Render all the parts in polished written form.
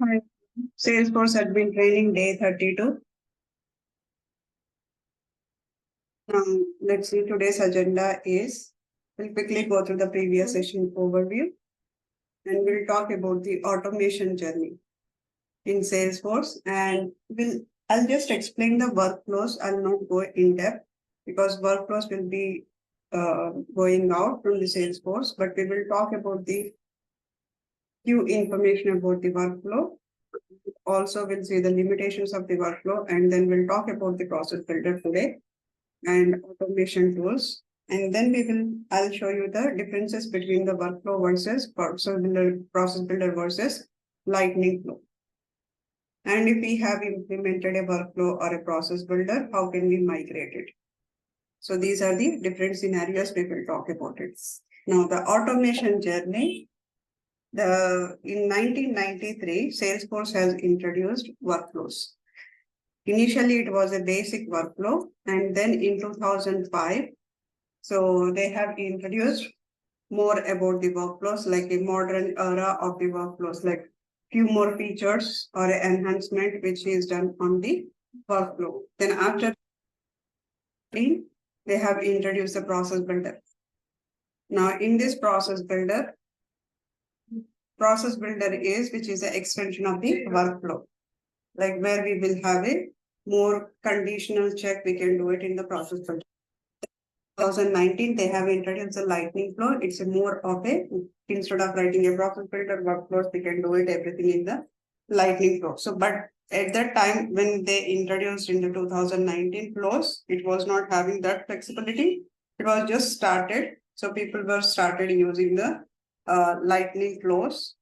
Hi. Salesforce admin training day 32. Let's see, today's agenda is, we'll quickly go through the previous session overview and we'll talk about the automation journey in Salesforce, and I'll just explain the workflows. I'll not go in depth because workflows will be going out from the Salesforce, but we will talk about the few information about the workflow. Also, we'll see the limitations of the workflow, and then we'll talk about the process builder today and automation tools. And then I'll show you the differences between the workflow versus process builder versus lightning flow. And if we have implemented a workflow or a process builder, how can we migrate it? So these are the different scenarios we will talk about it. Now the automation journey, in 1993, Salesforce has introduced workflows. Initially, it was a basic workflow, and then in 2005, so they have introduced more about the workflows, like a modern era of the workflows, like few more features or enhancement which is done on the workflow. Then after they have introduced the process builder. Now in this process builder is which is an extension of the workflow, like where we will have a more conditional check. We can do it in the process builder. 2019, they have introduced the lightning flow. It's a more of a, instead of writing a process builder workflows, we can do it everything in the lightning flow. So, but at that time, when they introduced in the 2019 flows, it was not having that flexibility. It was just started. So people were started using the lightning flows.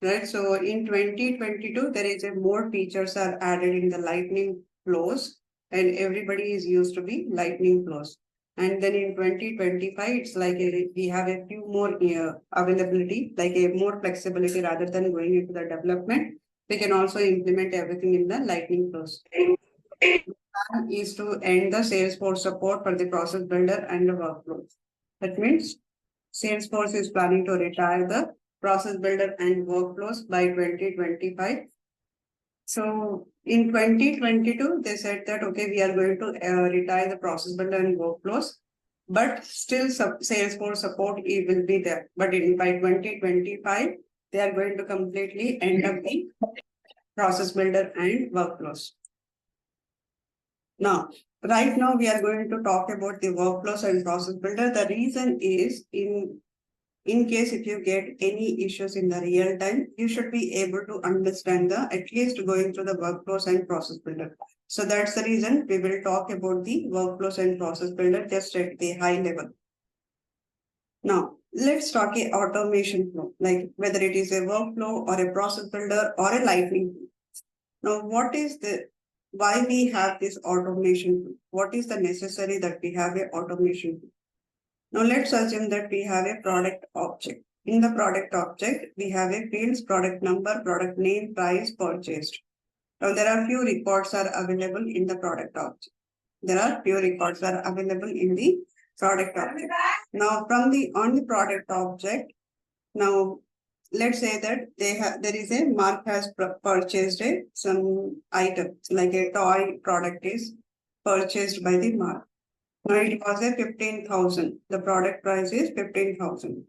Right. So in 2022, there is a more features are added in the lightning flows, and everybody is used to be lightning flows. And then in 2025, it's like we have a few more availability, like a more flexibility rather than going into the development. We can also implement everything in the lightning flows. Plan is to end the Salesforce support for the process builder and the workflows. That means Salesforce is planning to retire the process builder and workflows by 2025. So in 2022, they said that, okay, we are going to retire the process builder and workflows, but still Salesforce support will be there. But by 2025, they are going to completely end up the process builder and workflows. Now, right now we are going to talk about the workflows and process builder. The reason is in case if you get any issues in the real time, you should be able to understand at least going through the workflows and process builder. So that's the reason we will talk about the workflows and process builder just at the high level. Now, let's talk a automation flow, like whether it is a workflow or a process builder or a lightning flow. Now, why we have this automation flow? What is the necessary that we have a automation flow? Now let's assume that we have a product object. In the product object, we have a fields, product number, product name, price, purchased. Now there are few records are available in the product object. Now on the product object, now let's say that there is a Mark has purchased some item, like a toy product is purchased by the Mark. Now it was a 15,000. The product price is 15,000.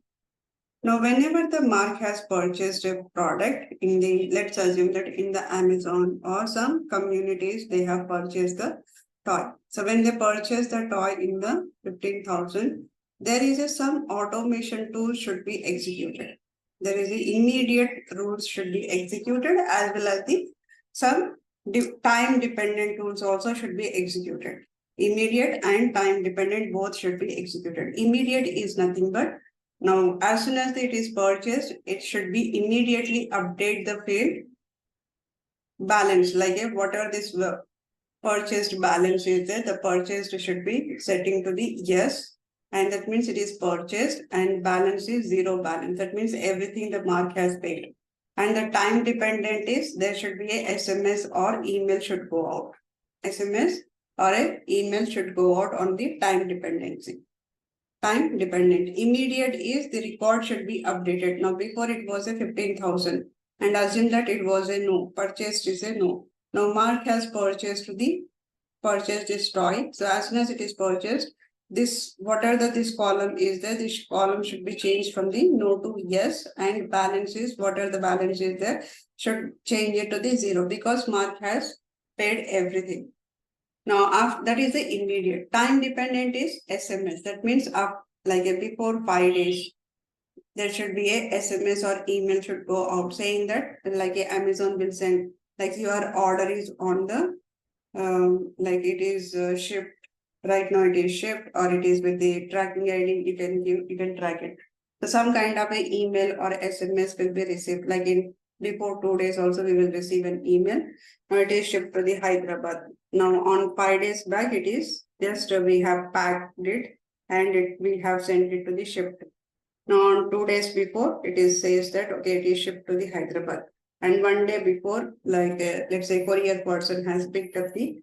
Now, whenever the Mark has purchased a product let's assume that in the Amazon or some communities, they have purchased the toy. So when they purchase the toy in the 15,000, there is some automation tool should be executed. There is immediate rules should be executed, as well as some time dependent tools also should be executed. Immediate and time dependent both should be executed. Immediate is nothing but now as soon as it is purchased, it should be immediately update the field balance, like whatever this purchased balance is there, the purchased should be setting to the yes, and that means it is purchased and balance is zero balance. That means everything the Mark has paid. And the time dependent is there should be a SMS or email should go out. SMS or an email should go out on the time dependency. Time dependent. Immediate is the record should be updated. Now, before it was a 15,000. and assume that it was a no, purchased is a no. Now Mark has purchased this toy. So as soon as it is purchased, this whatever this column is there, this column should be changed from the no to yes, and balance is whatever the balance is there should change it to the zero because Mark has paid everything. Now after that is the immediate. Time dependent is SMS. That means before 5 days there should be a SMS or email should go out saying that Amazon will send your order is on the it is shipped right now, it is shipped or it is with the tracking ID, you can track it. So some kind of a email or SMS will be received in before 2 days also we will receive an email. Now it is shipped to the Hyderabad. Now on 5 days back it is just we have packed it and we have sent it to the shipped. Now on 2 days before it is says that okay it is shipped to the Hyderabad, and one day before let's say courier person has picked up the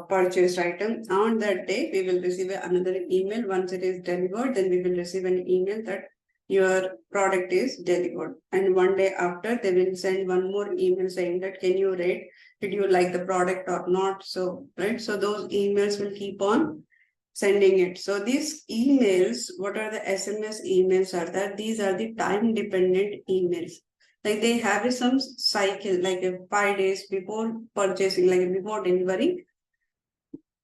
purchased item. On that day we will receive another email. Once it is delivered then we will receive an email that your product is delivered, and one day after they will send one more email saying that can you rate, did you like the product or not. So right, so those emails will keep on sending it. So these emails, what are the SMS emails are that? These are the time dependent emails. They have some cycle, 5 days before purchasing, before delivery,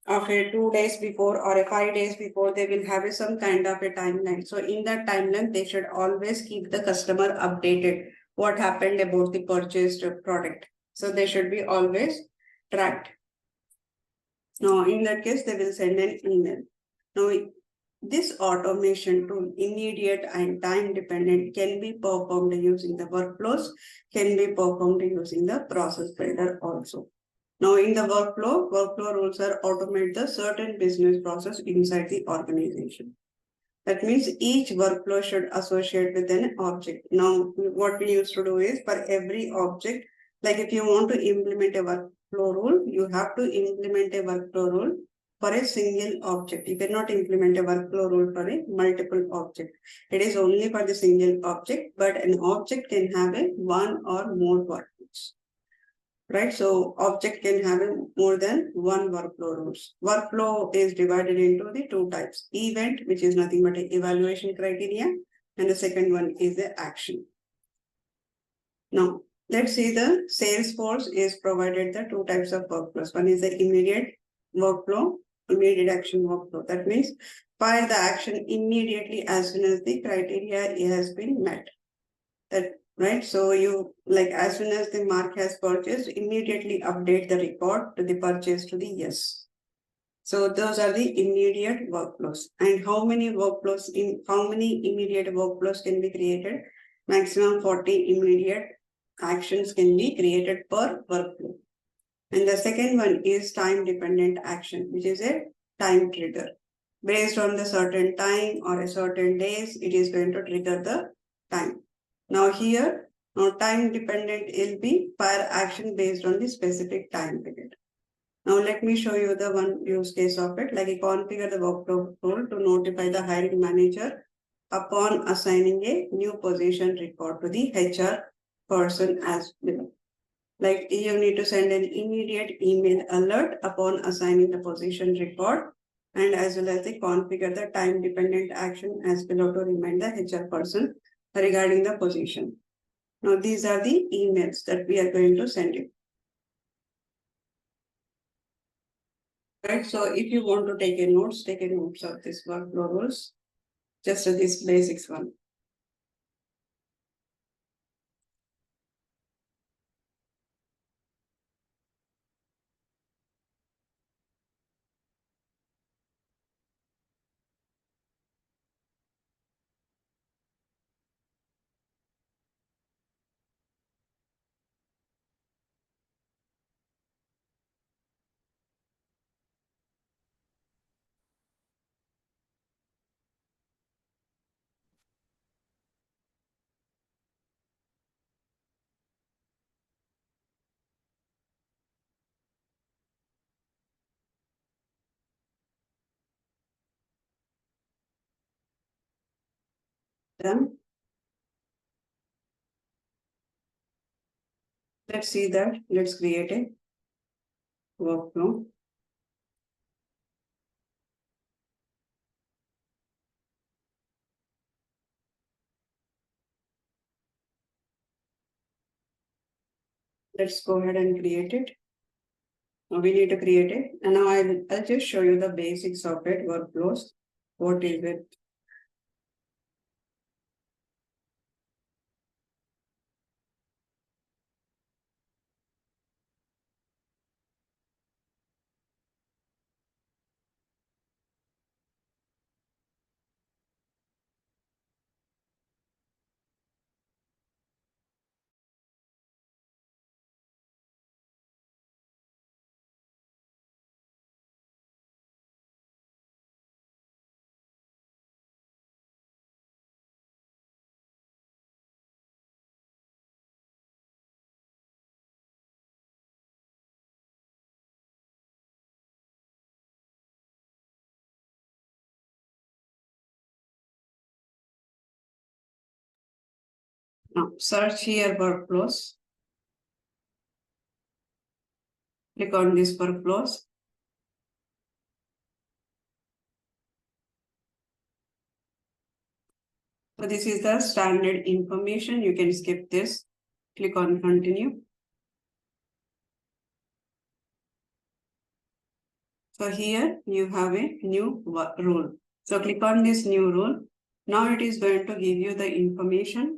after 2 days before or 5 days before, they will have some kind of a timeline. So in that timeline, they should always keep the customer updated what happened about the purchased product. So they should be always tracked. Now, in that case, they will send an email. Now, this automation tool, immediate and time dependent, can be performed using the workflows, can be performed using the process builder also. Now, in the workflow rules are automate the certain business process inside the organization. That means each workflow should associate with an object. Now, what we used to do is for every object, if you want to implement a workflow rule, you have to implement a workflow rule for a single object. You cannot implement a workflow rule for a multiple object. It is only for the single object, but an object can have a one or more workflows. Right, so object can have more than one workflow rules. Workflow is divided into the two types: event, which is nothing but an evaluation criteria, and the second one is the action. Now, let's see the Salesforce is provided the two types of workflows. One is the immediate workflow, immediate action workflow. That means fire the action immediately as soon as the criteria has been met. That right, so you as soon as the Mark has purchased, immediately update the record to the purchase to the yes. So those are the immediate workflows. And how many immediate workflows can be created? Maximum 40 immediate actions can be created per workflow. And the second one is time dependent action, which is a time trigger. Based on the certain time or a certain days, it is going to trigger the time. Now here, time dependent will be per action based on the specific time period. Now let me show you the one use case of it. You configure the workflow tool to notify the hiring manager upon assigning a new position record to the HR person as below. You need to send an immediate email alert upon assigning the position record, and as well as they configure the time dependent action as below to remind the HR person regarding the position. Now, these are the emails that we are going to send you. Right. So if you want to take a notes of this workflow rules, just this basics one. Done. Let's see that. Let's create a workflow. Let's go ahead and create it. Now we need to create it. And now I'll just show you the basics of it, workflows. What is it? Now search here workflows. Click on this workflows. So this is the standard information. You can skip this. Click on continue. So here you have a new rule. So click on this new rule. Now it is going to give you the information.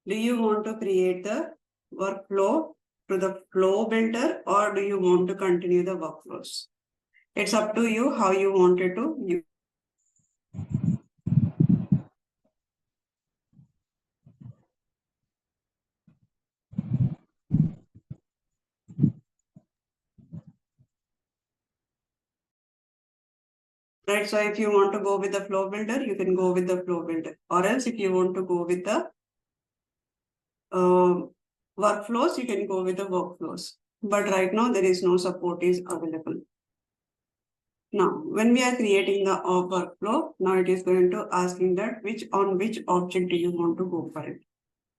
Do you want to create the workflow to the flow builder, or do you want to continue the workflows? It's up to you how you wanted to use. Right, so if you want to go with the flow builder, you can go with the flow builder. Or else if you want to go with the workflows, you can go with the workflows. But right now there is no support is available. Now, when we are creating the workflow, now it is going to asking that which object do you want to go for it?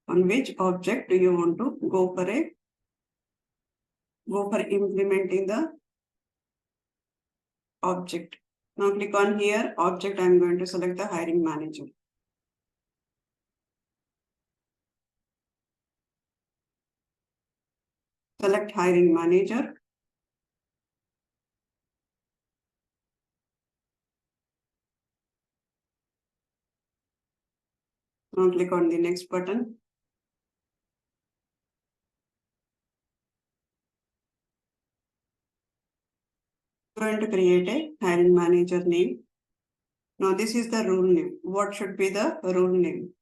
On which object do you want to go for implementing the object? Now click on here, object. I'm going to select the hiring manager. Select hiring manager. Now click on the next button. I'm going to create a hiring manager name. Now this is the role name. What should be the role name?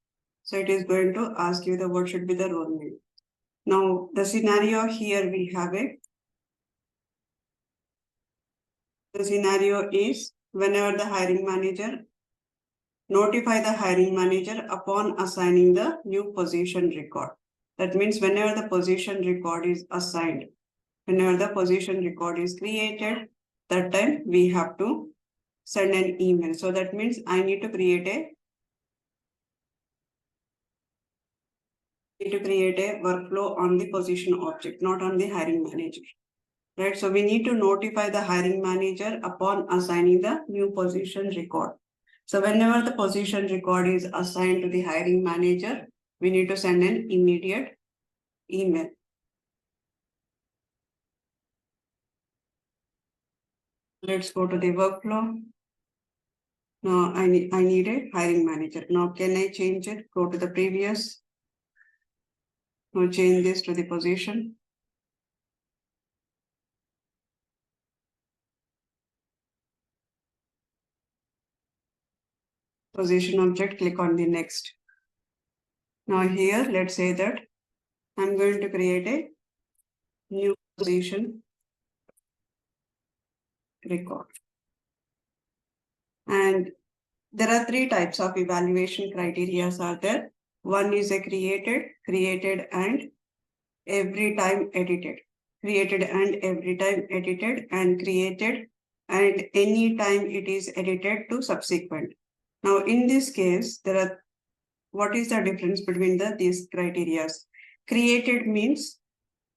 So it is going to ask you the what should be the role name. Now the scenario here we have it. The scenario is whenever the hiring manager notify the hiring manager upon assigning the new position record. That means whenever the position record is assigned, whenever the position record is created, that time we have to send an email. So that means I need to create a workflow on the position object, not on the hiring manager. Right? So we need to notify the hiring manager upon assigning the new position record. So whenever the position record is assigned to the hiring manager, we need to send an immediate email. Let's go to the workflow. Now I need a hiring manager. Now can I change it? Go to the previous. Now change this to the position. Position object, click on the next. Now here, let's say that I'm going to create a new position record. And there are three types of evaluation criteria are there. One is a created and every time edited. Created and every time edited, and created and any time it is edited to subsequent. Now in this case, what is the difference between these criteria? Created means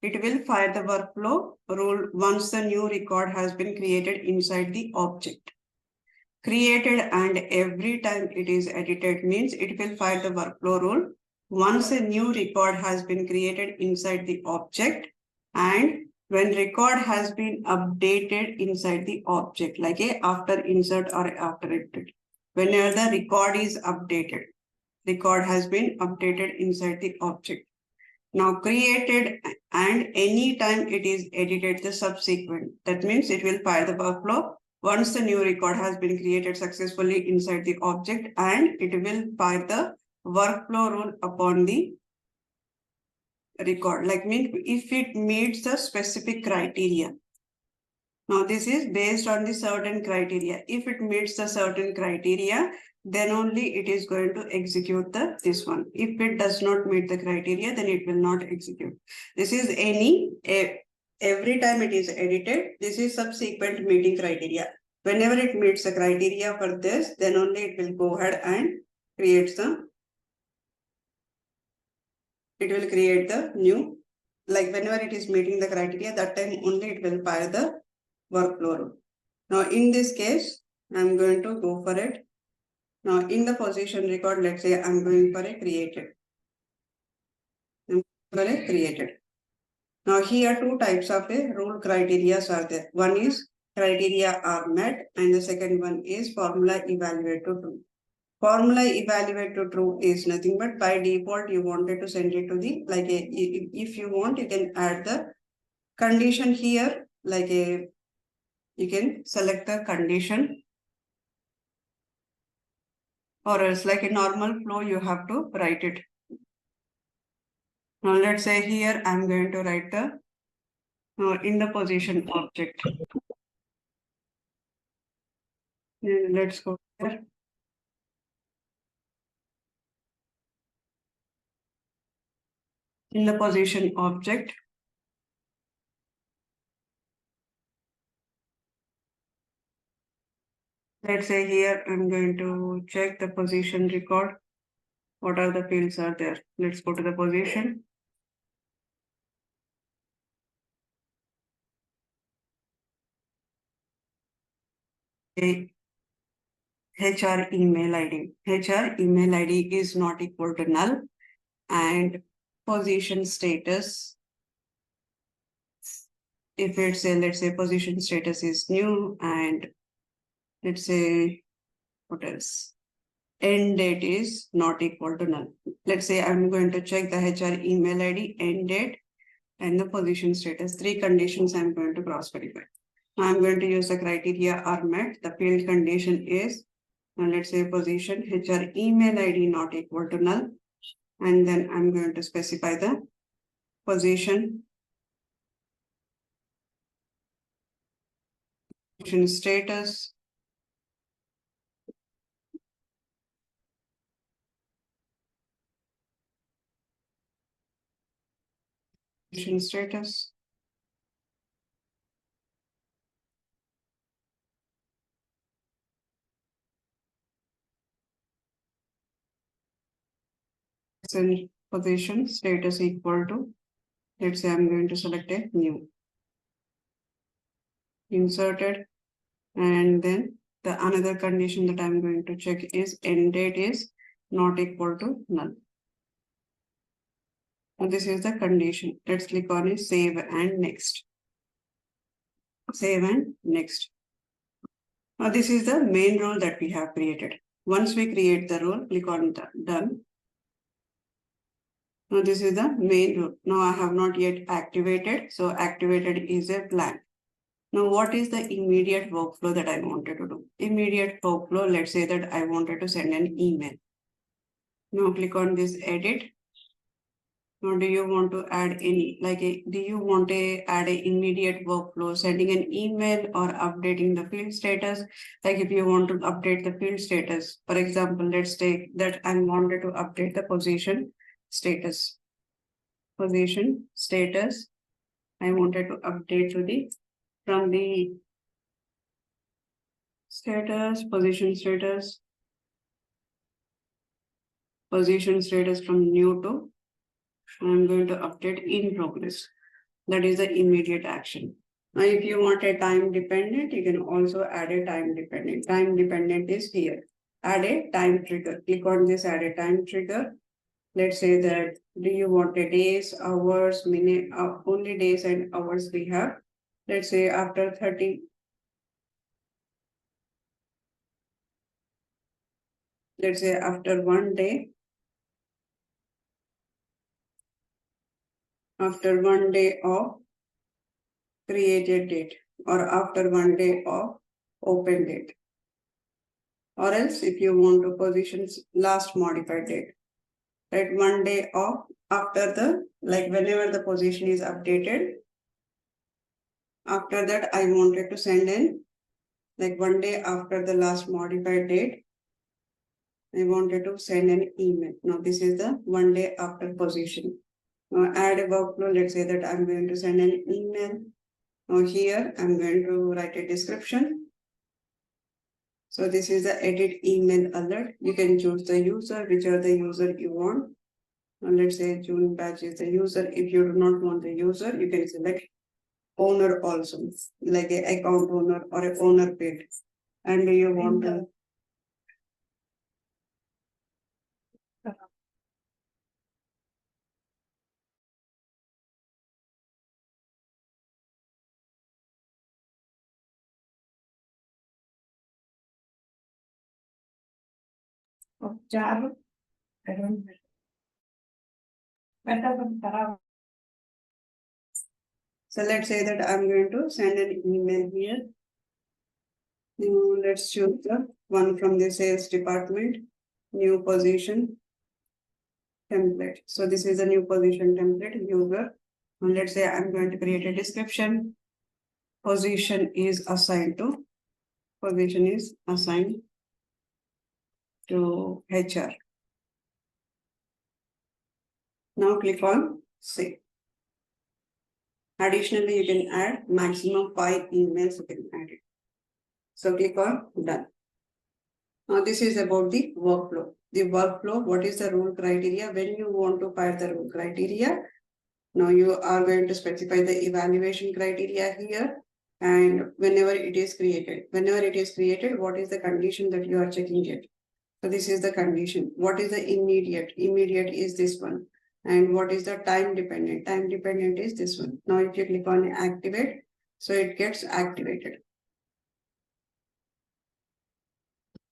it will fire the workflow rule once the new record has been created inside the object. Created and every time it is edited means it will fire the workflow rule once a new record has been created inside the object and when record has been updated inside the object, like after insert or after edit. Whenever the record is updated, record has been updated inside the object. Now created and anytime it is edited the subsequent. That means it will fire the workflow once the new record has been created successfully inside the object and it will fire the workflow rule upon the record. Like means if it meets the specific criteria. Now this is based on the certain criteria. If it meets the certain criteria, then only it is going to execute this one. If it does not meet the criteria, then it will not execute. This is every time it is edited, this is subsequent meeting criteria. Whenever it meets the criteria for this, then only it will go ahead and create the new, like whenever it is meeting the criteria, that time only it will fire the workflow rule. Now in this case, I'm going to go for it. Now in the position record, let's say I'm going for a created. Now here two types of a rule criteria are there. One is criteria are met and the second one is formula evaluate to true. Formula evaluate to true is nothing but by default you wanted to send it to the if you want you can add the condition here you can select the condition or else like a normal flow you have to write it. Now let's say here I'm going to write the in the position object. Let's go here. In the position object. Let's say here I'm going to check the position record. What are the fields are there? Let's go to the position. HR email ID. HR email ID is not equal to null and position status. If it's a, let's say position status is new and let's say what else? End date is not equal to null. Let's say I'm going to check the HR email ID, end date and the position status. Three conditions I'm going to cross verify. I'm going to use the criteria are met. The field condition is, let's say position HR email ID not equal to null. And then I'm going to specify the position status. Status. And position status equal to, let's say I'm going to select a new. Inserted. And then the another condition that I'm going to check is end date is not equal to null. So this is the condition. Let's click on it, save and next. Save and next. Now this is the main rule that we have created. Once we create the rule, click on the done. Now this is the main rule. Now I have not yet activated. So activated is a blank. Now what is the immediate workflow that I wanted to do? Immediate workflow, let's say that I wanted to send an email. Now click on this edit. Now do you want to add any, do you want to add an immediate workflow, sending an email or updating the field status? Like if you want to update the field status, for example, let's take that I wanted to update the position status. Position status, I wanted to update to the, from the status, position status from new to I'm going to update in progress. That is the immediate action. Now, if you want a time dependent, you can also add a time dependent. Time dependent is here. Add a time trigger. Click on this add a time trigger. Let's say that do you want a days, hours, minute, only days and hours we have. Let's say after 30. Let's say after 1 day. After 1 day of created date or after 1 day of open date. Or else if you want to position last modified date, right? 1 day of after the, like whenever the position is updated, after that I wanted to send in, like 1 day after the last modified date, I wanted to send an email. Now this is the 1 day after position. Now add a workflow. Let's say that I'm going to send an email. Now here I'm going to write a description. So this is the edit email alert. You can choose the user, whichever the user you want. Now let's say June batch is the user. If you do not want the user, you can select owner also, like a account owner or a owner paid. And you want to Java. I don't know. So let's say that I'm going to send an email here. Now let's choose the one from the sales department, new position template. So this is a new position template user. And let's say I'm going to create a description. Position is assigned to HR. Now click on save. Additionally, you can add maximum 5 emails you can add it. So click on done. Now this is about the workflow. The workflow, what is the rule criteria? When you want to fire the rule criteria, now you are going to specify the evaluation criteria here. And whenever it is created, what is the condition that you are checking it? So this is the condition. What is the immediate? Immediate is this one. And what is the time dependent? Time dependent is this one. Now if you click on activate, so it gets activated.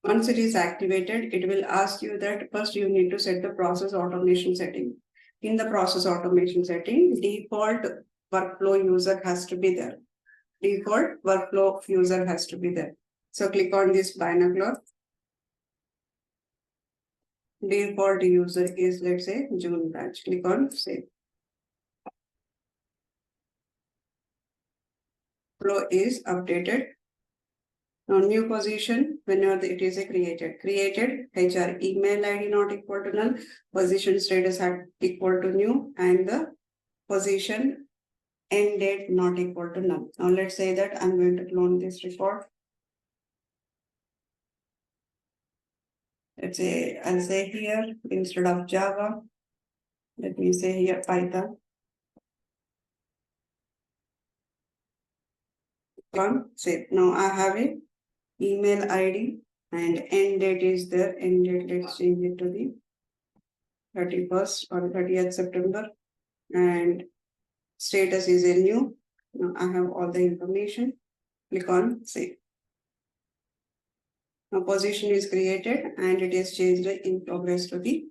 Once it is activated, it will ask you that first you need to set the process automation setting. In the process automation setting, default workflow user has to be there. Default workflow user has to be there. So click on this binocular. Default user is, let's say, June batch. Click on save. Flow is updated. Now new position, whenever it is created, HR email ID not equal to null, position status had equal to new, and the position end date not equal to null. Now let's say that I'm going to clone this report. Let's say I'll say here instead of Java, let me say here Python. Save. Now I have a email ID and end date is there. End date, let's change it to the 31st or 30th September, and status is a new. Now I have all the information. Click on save. Now position is created and it is changed in progress to the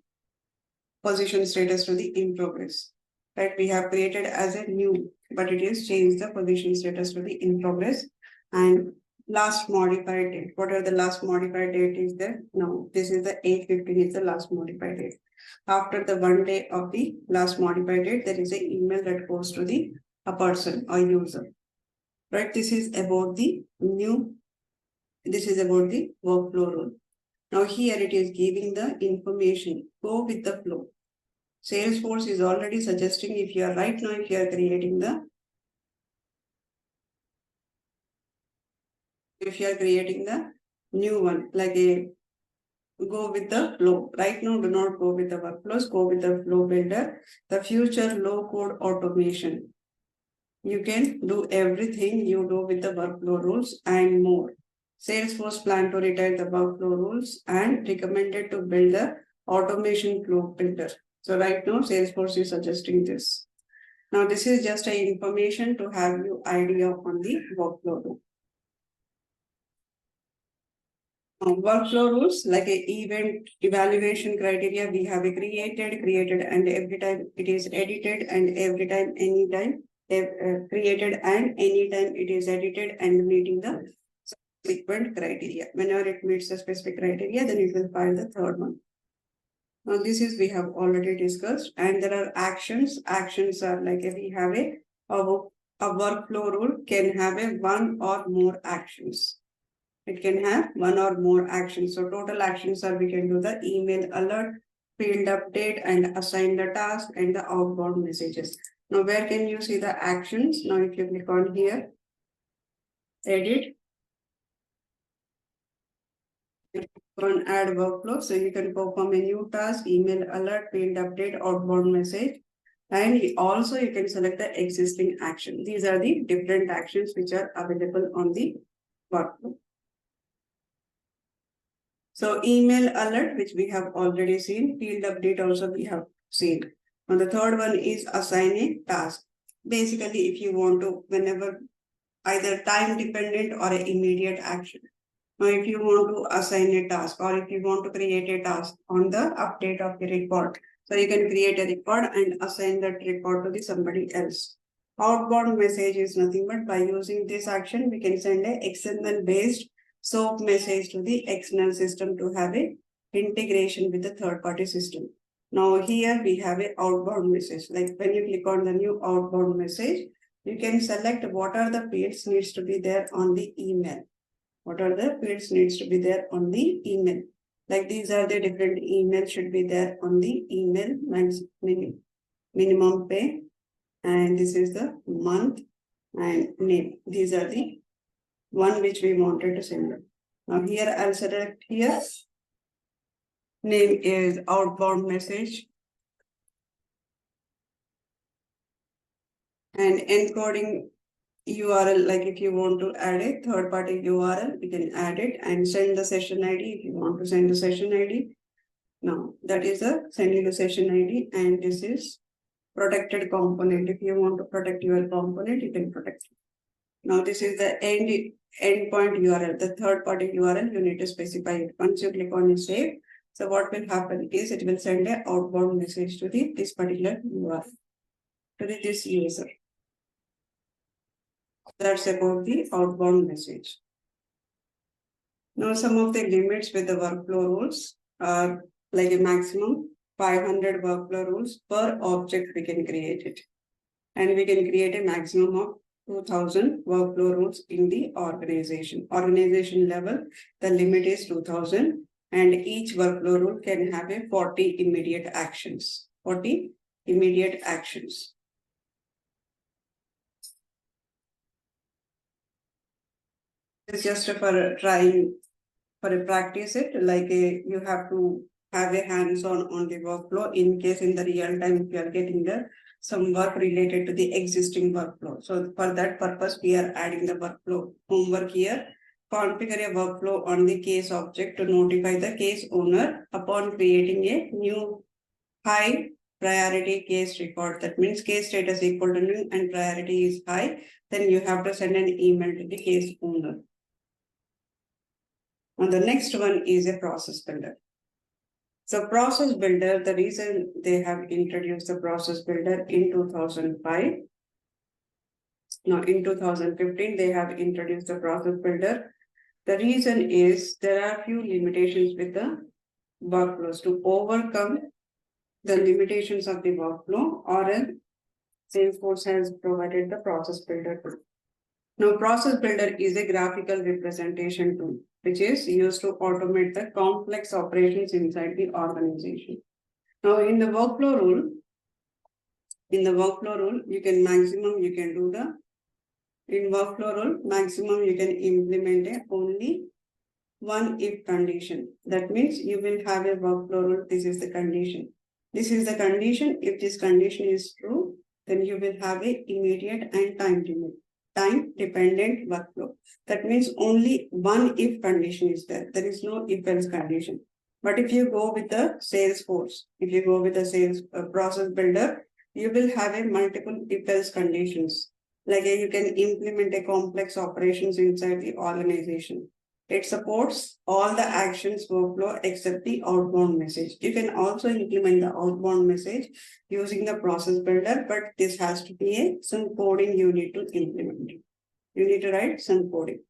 position status to the in progress. Right, we have created as a new, but it is changed the position status to the in progress. And last modified date. What are the last modified date is there? No, this is the 8/15 is the last modified date. After the 1 day of the last modified date, there is an email that goes to the a person or user. Right, this is about the new. This is about the workflow rule. Now here it is giving the information. Go with the flow. Salesforce is already suggesting if you are right now, if you are creating the new one, like a go with the flow. Right now, do not go with the workflows, go with the flow builder, the future low code automation. You can do everything you do with the workflow rules and more. Salesforce plan to retire the workflow rules and recommended to build the automation flow builder. So right now, Salesforce is suggesting this. Now, this is just a information to have you idea on the workflow rule. Workflow rules like a event evaluation criteria we have created and every time it is edited and every time anytime created and anytime it is edited and meeting the subsequent criteria. Whenever it meets the specific criteria, then it will find the third one. Now this is we have already discussed, and there are actions. Actions are like if we have a workflow rule can have a one or more actions. It can have one or more actions. So total actions are we can do the email alert, field update, and assign the task and the outbound messages. Now, where can you see the actions? Now, if you click on here, edit, on add workflow. So you can perform a new task, email alert, field update, outbound message. And also you can select the existing action. These are the different actions which are available on the workflow. So email alert, which we have already seen, field update also we have seen. And the third one is assign a task. Basically, if you want to, whenever either time dependent or an immediate action. Now, if you want to assign a task or if you want to create a task on the update of the report, so you can create a report and assign that report to the somebody else. Outbound message is nothing but by using this action, we can send a XML based SOAP message to the external system to have a integration with the third party system. Now here we have a outbound message. Like when you click on the new outbound message, you can select what are the fields needs to be there on the email. What are the fields needs to be there on the email. Like these are the different emails should be there on the email, minimum pay, and this is the month and name. These are the one which we wanted to send. Now here I'll select here. Name is outbound message. And encoding URL, like if you want to add a third party URL, you can add it and send the session ID if you want to send the session ID. Now that is a sending the session ID, and this is protected component. If you want to protect your component, you can protect it. Now this is the endpoint URL, the third party URL, you need to specify it. Once you click on save, so what will happen is it will send an outbound message to this particular URL, to this user. That's about the outbound message. Now some of the limits with the workflow rules are like a maximum 500 workflow rules per object we can create it. And we can create a maximum of 2000 workflow rules in the organization. Organization level, the limit is 2000 and each workflow rule can have a 40 immediate actions. 40 immediate actions. It's just for trying, for a practice it, like you have to have a hands-on on the workflow in case in the real time if you are getting some work related to the existing workflow. So for that purpose, we are adding the workflow homework here. Configure a workflow on the case object to notify the case owner upon creating a new high priority case record. That means case status equal to new and priority is high. Then you have to send an email to the case owner. And the next one is a process builder. So process builder, the reason they have introduced the process builder in 2005. Now in 2015, they have introduced the process builder. The reason is there are few limitations with the workflows. To overcome the limitations of the workflow, or else Salesforce has provided the process builder tool. Now process builder is a graphical representation tool which is used to automate the complex operations inside the organization. Now in the workflow rule, you can do the, in workflow rule, maximum you can implement only one if condition. That means you will have a workflow rule. This is the condition. This is the condition. If this condition is true, then you will have a immediate and time dependent workflow. That means only one if condition is there. There is no if else condition. But if you go with the Salesforce, if you go with the sales process builder, you will have a multiple if else conditions. Like you can implement a complex operations inside the organization. It supports all the actions workflow except the outbound message. You can also implement the outbound message using the process builder, but this has to be some coding you need to implement. You need to write some coding.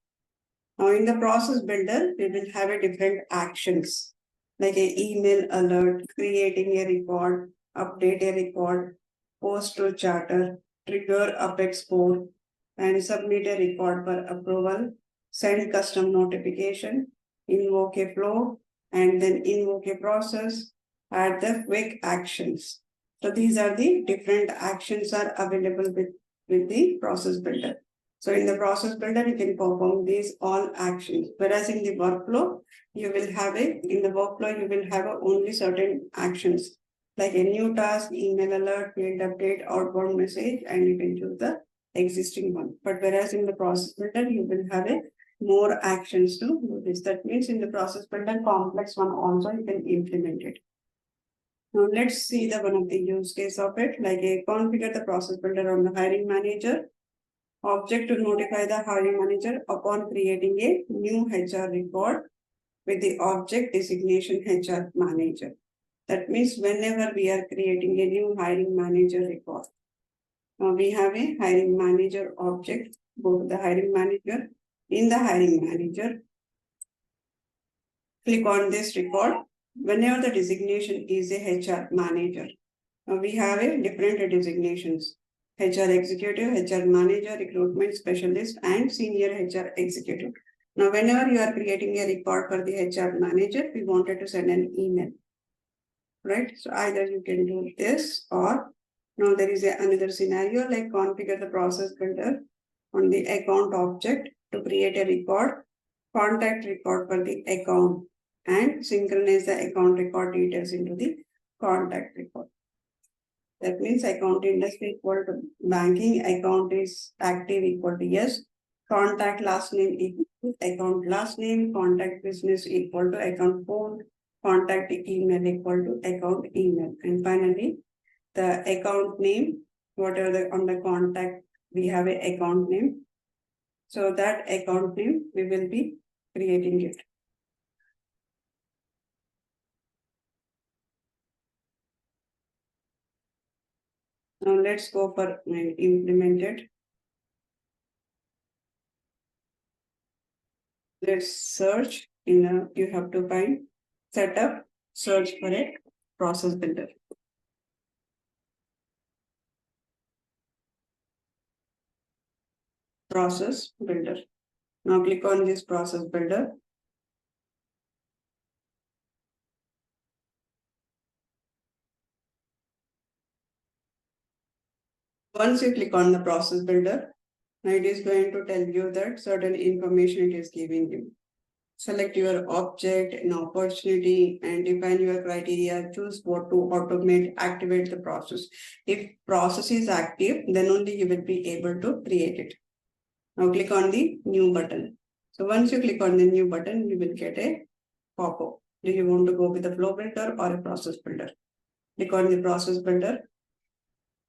Now in the process builder, we will have a different actions like an email alert, creating a record, update a record, post to charter, trigger up export, and submit a record for approval, send custom notification, invoke a flow, and then invoke a process, add the quick actions. So these are the different actions are available with the process builder. So in the process builder, you can perform these all actions. Whereas in the workflow, you will have in the workflow, you will have only certain actions like a new task, email alert, field update, outbound message, and you can choose the existing one. But whereas in the process builder, you will have more actions to do this. That means in the process builder, complex one also you can implement it. Now let's see the one of the use case of it, like a configure the process builder on the hiring manager. Object to notify the hiring manager upon creating a new HR record with the object designation HR manager. That means whenever we are creating a new hiring manager record, we have a hiring manager object, go to the hiring manager. In the hiring manager, click on this record. Whenever the designation is a HR manager, we have a different designations. HR executive, HR manager, recruitment specialist, and senior HR executive. Now, whenever you are creating a record for the HR manager, we wanted to send an email, right? So either you can do this or now there is another scenario like configure the process builder on the account object to create a record, contact record for the account, and synchronize the account record details into the contact record. That means account industry equal to banking, account is active equal to yes, contact last name equal to account last name, contact business equal to account phone, contact email equal to account email. And finally, the account name, whatever on the contact, we have an account name. So that account name, we will be creating it. Now let's go for implement it. Let's search you have to find setup, search for a process builder. Process builder. Now click on this process builder. Once you click on the process builder, it is going to tell you that certain information it is giving you. Select your object and opportunity and define your criteria. Choose what to automate, activate the process. If process is active, then only you will be able to create it. Now click on the new button. So once you click on the new button, you will get a pop-up. Do you want to go with a flow builder or a process builder? Click on the process builder.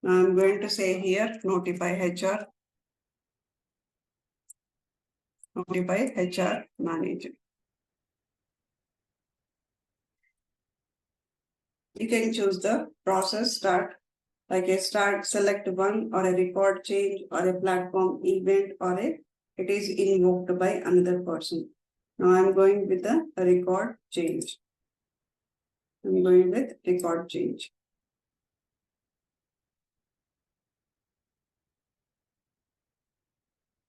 Now I'm going to say here, notify HR. Notify HR manager. You can choose the process start, like a start, select one or a record change or a platform event or it is invoked by another person. Now I'm going with the record change. I'm going with record change.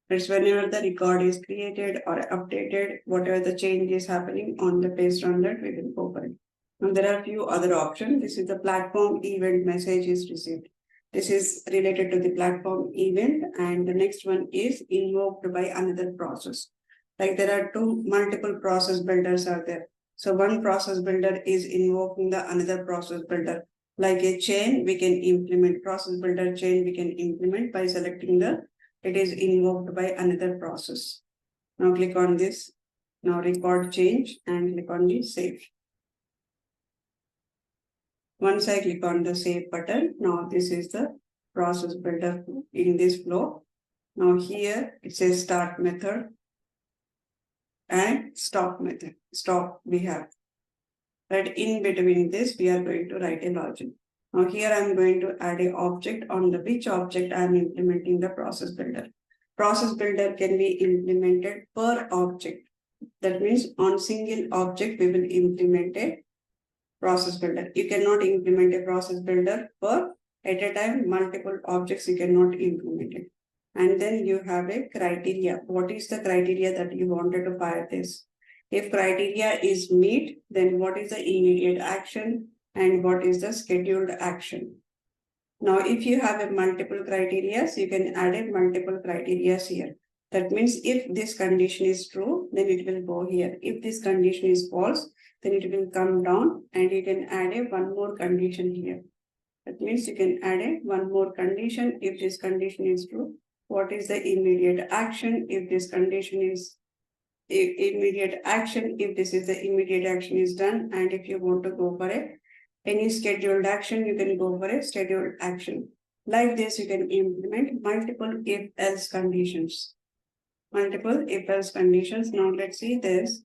It's whenever the record is created or updated, whatever the change is happening on the based on that, we will go for it. Now there are a few other options. This is the platform event message is received. This is related to the platform event, and the next one is invoked by another process. Like there are two multiple process builders are there. So one process builder is invoking the another process builder. Like a chain, we can implement process builder chain, we can implement by selecting the, it is invoked by another process. Now click on this. Now record change and click on the save. Once I click on the save button, now this is the process builder in this flow. Now here it says start method and stop method. Stop we have. Right, in between this, we are going to write a logic. Now here I'm going to add an object on the which object I'm implementing the process builder. Process builder can be implemented per object. That means on single object, we will implement a process builder. You cannot implement a process builder per at a time, multiple objects you cannot implement it. And then you have a criteria. What is the criteria that you wanted to fire this? If criteria is meet, then what is the immediate action and what is the scheduled action? Now, if you have a multiple criteria, you can add a multiple criteria here. That means if this condition is true, then it will go here. If this condition is false, then it will come down and you can add a one more condition here. That means you can add a one more condition. If this condition is true, what is the immediate action? If this condition is immediate action, if this is the immediate action is done, and if you want to go for any scheduled action, you can go for a scheduled action. Like this, you can implement multiple if-else conditions. Multiple if-else conditions. Now let's see this.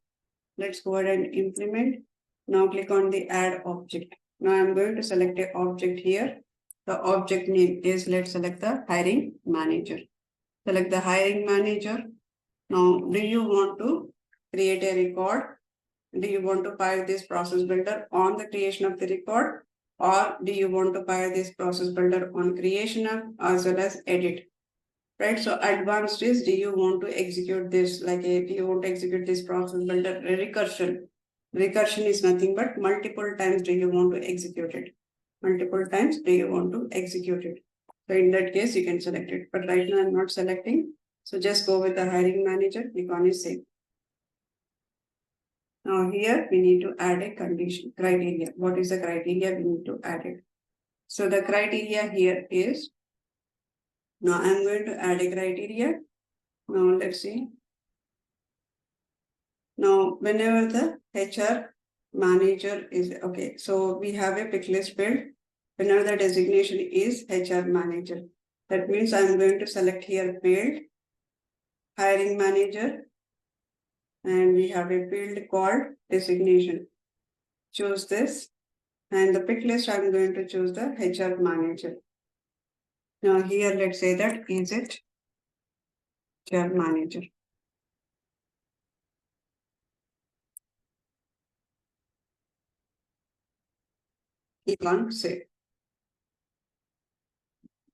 Let's go ahead and implement. Now click on the add object. Now I'm going to select an object here. The object name is, let's select the hiring manager. Select the hiring manager. Now, do you want to create a record? Do you want to fire this process builder on the creation of the record? Or do you want to fire this process builder on creation of as well as edit? Right, so advanced is, do you want to execute this like do you want to execute this process builder recursion? Recursion is nothing but multiple times do you want to execute it? Multiple times do you want to execute it? So in that case, you can select it. But right now I'm not selecting. So just go with the hiring manager, click on it, save. Now here we need to add a condition criteria. What is the criteria? We need to add it. So the criteria here is, now I'm going to add a criteria. Now let's see. Now whenever the HR manager is okay, so we have a pick list build. Whenever the designation is HR manager, that means I'm going to select here field hiring manager, and we have a field called designation. Choose this, and the pick list I'm going to choose the HR manager. Now here let's say that is it HR manager. Click on save.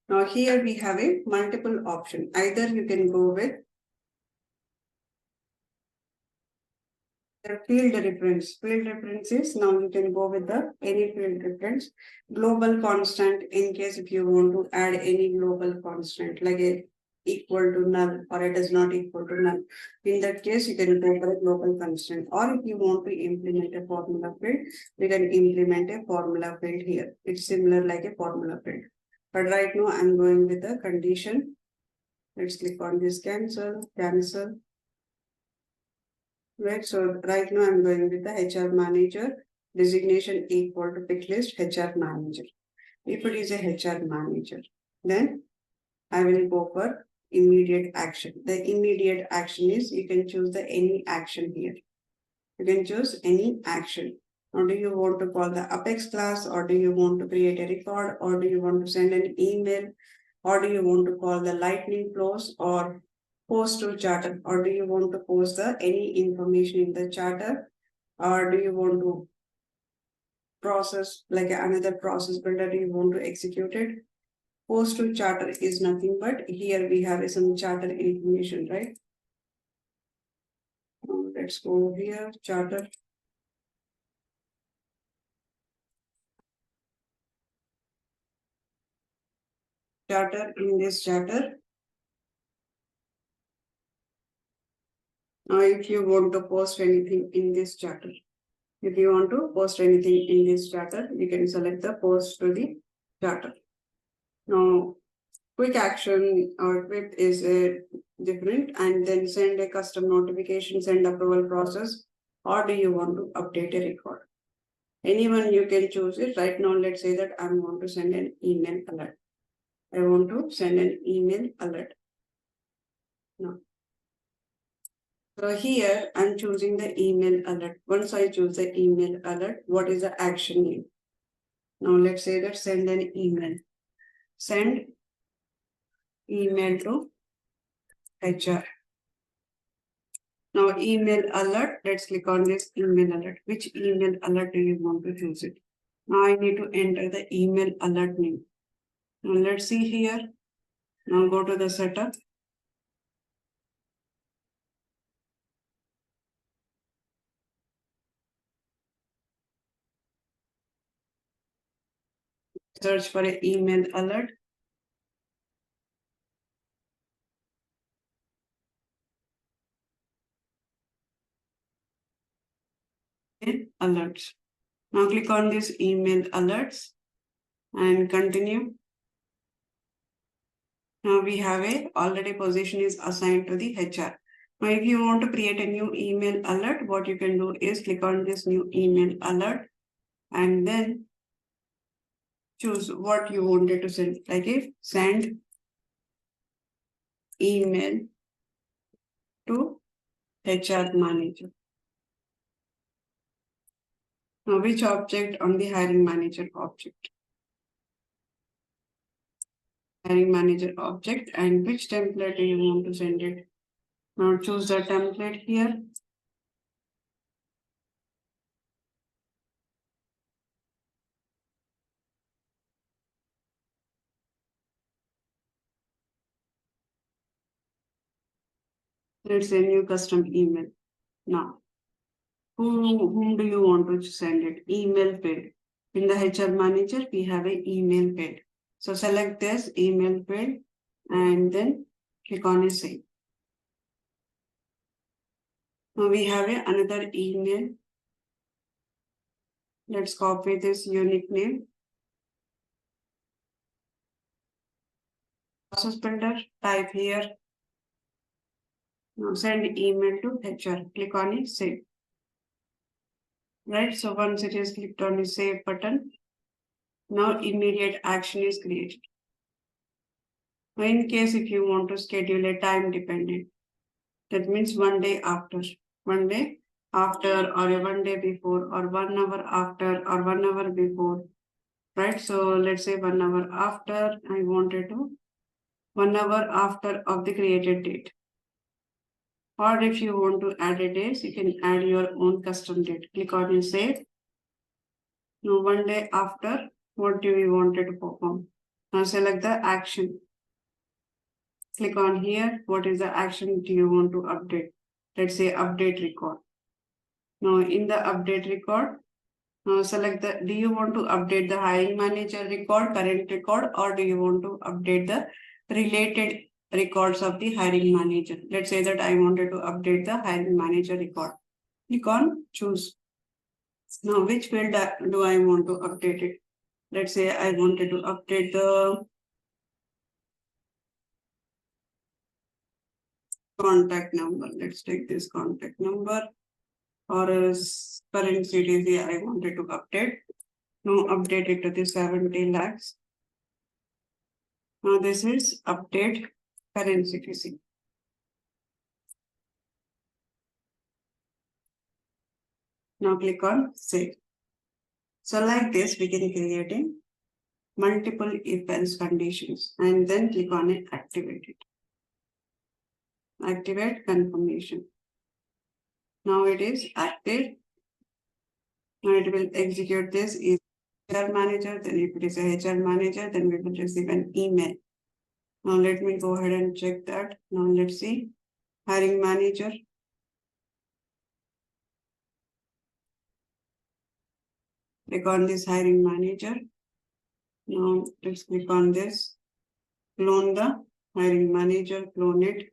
Now here we have a multiple option. Either you can go with the field reference. Field reference is, now you can go with the any field reference. Global constant, in case if you want to add any global constant like a equal to null or it is not equal to null. In that case, you can go for a global constant. Or if you want to implement a formula field, you can implement a formula field here. It's similar like a formula field. But right now I'm going with the condition. Let's click on this cancel, cancel. Right, so right now I'm going with the HR manager, designation equal to pick list HR manager. If it is a HR manager, then I will go for immediate action. The immediate action is, you can choose the any action here. You can choose any action. Or do you want to call the Apex class, or do you want to create a record, or do you want to send an email, or do you want to call the lightning flows, or post to charter, or do you want to post the any information in the charter, or do you want to process like another process builder, do you want to execute it? Post to charter is nothing but here we have some charter information, right? Let's go here, charter. Charter, in this charter, if you want to post anything in this charter. If you want to post anything in this charter, you can select the post to the charter. Now, quick action or quick is different, and then send a custom notification, send approval process, or do you want to update a record? Anyone you can choose it. Right now, let's say that I want to send an email alert. I want to send an email alert. Now, so here I'm choosing the email alert. Once I choose the email alert, what is the action name? Now let's say that send an email. Send email to HR. Now email alert, let's click on this email alert. Which email alert do you want to choose it? Now I need to enter the email alert name. Now let's see here. Now go to the setup. Search for an email alert. Alerts. Now click on this email alerts and continue. Now we have already position is assigned to the HR. Now if you want to create a new email alert, what you can do is click on this new email alert and then choose what you wanted to send. Like if send email to HR manager. Now which object on the hiring manager object? Hiring manager object, and which template do you want to send it? Now choose the template here. Let's say new custom email. Now, whom do you want to send it? Email field. In the HR manager, we have an email field. So select this email field and then click on save. Now we have another email. Let's copy this unique name. Process builder, type here. Now send email to HR. Click on save. Right, so once it is clicked on the save button, now immediate action is created. Now in case if you want to schedule a time dependent, that means 1 day after, 1 day after, or a 1 day before, or 1 hour after, or 1 hour before, right? So let's say 1 hour after, I wanted to 1 hour after of the created date. Or if you want to add a date, you can add your own custom date. Click on save. Now 1 day after, what do you want to perform? Now select the action. Click on here. What is the action do you want to update? Let's say update record. Now in the update record, select the, do you want to update the hiring manager record, current record, or do you want to update the related records of the hiring manager? Let's say that I wanted to update the hiring manager record. Click on choose. Now which field do I want to update it? Let's say I wanted to update the contact number. Let's take this contact number, or current CTC I wanted to update. Now update it to the 70 lakhs. Now this is update current CTC. Now click on save. So like this, we can create a multiple if else conditions and then click on it, activate it. Activate confirmation. Now it is active. Now it will execute this is HR manager. Then if it is a HR manager, then we will receive an email. Now let me go ahead and check that. Now let's see. Hiring manager. Click on this hiring manager. Now let's click on this. Clone the hiring manager, clone it.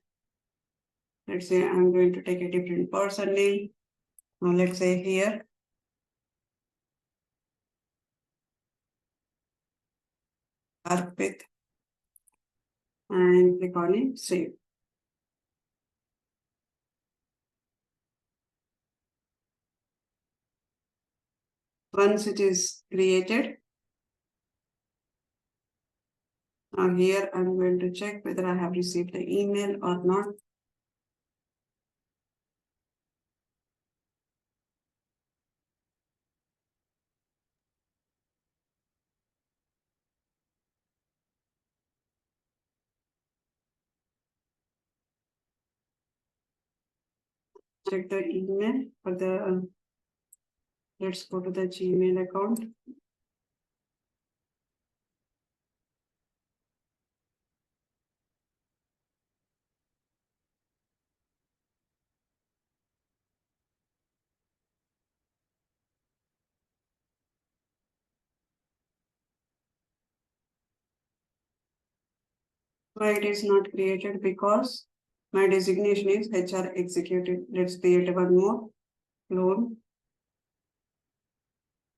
Let's say I'm going to take a different person name. Now let's say here, Arpit, and click on it, save. Once it is created, now here I'm going to check whether I have received the email or not. Check the email for the, let's go to the Gmail account. Why it is not created? Because my designation is HR executive. Let's create one more clone.